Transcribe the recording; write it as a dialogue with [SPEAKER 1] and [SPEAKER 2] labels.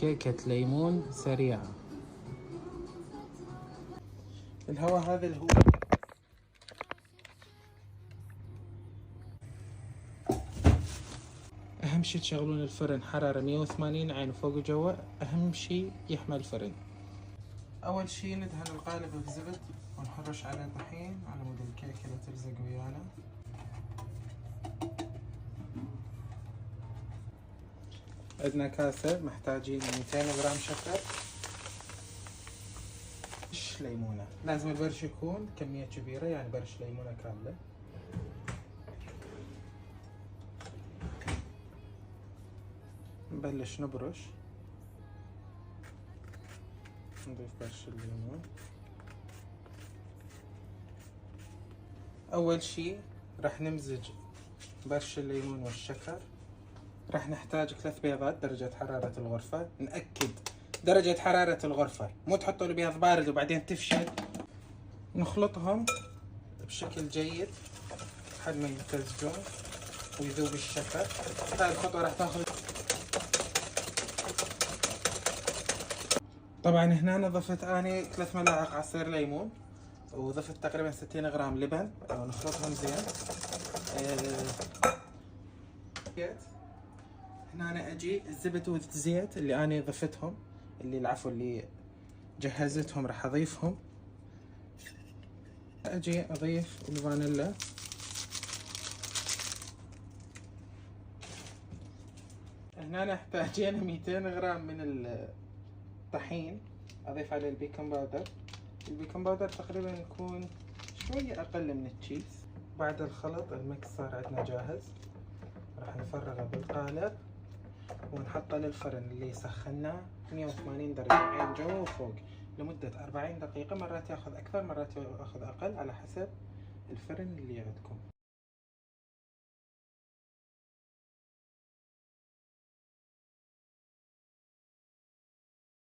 [SPEAKER 1] كيكة ليمون سريعة. الهواء هذا اللي هو أهم شي تشغلون الفرن حرارة 180 عين فوق وجوا، أهم شي يحمى الفرن. أول شي ندهن القالب بزبد ونحرش عليه طحين على مود الكيكة لا تلزق ويانا. عندنا كاسة محتاجين 200 غرام شكر، برش ليمونة، لازم البرش يكون كمية كبيرة يعني برش ليمونة كاملة. نبلش نبرش، نضيف برش الليمون. أول شي راح نمزج برش الليمون والشكر. راح نحتاج 3 بيضات درجة حرارة الغرفة. نأكد درجة حرارة الغرفة، مو تحطوا البيض بارد وبعدين تفشل. نخلطهم بشكل جيد لحد ما يمتزجون ويذوب الشكر. هاي الخطوة راح تاخذ. طبعا هنا أنا ضفت 3 ملاعق عصير ليمون، وضفت تقريبا 60 غرام لبن، ونخلطهم زين. هنا أنا أجي الزبد والزيت اللي أنا ضفتهم، اللي جهزتهم راح أضيفهم. أجي أضيف الفانيلا، هنا نحتاجين 200 غرام من الطحين. أضيف عليه البيكنج باودر. البيكنج باودر تقريبا يكون شوية أقل من التشيز. بعد الخلط الميكس صار عندنا جاهز، راح نفرغه بالقالب ونحطه للفرن اللي سخناه 180 درجة عين جوا وفوق لمدة 40 دقيقة. مرات ياخذ أكثر مرات ياخذ أقل على حسب الفرن اللي عندكم.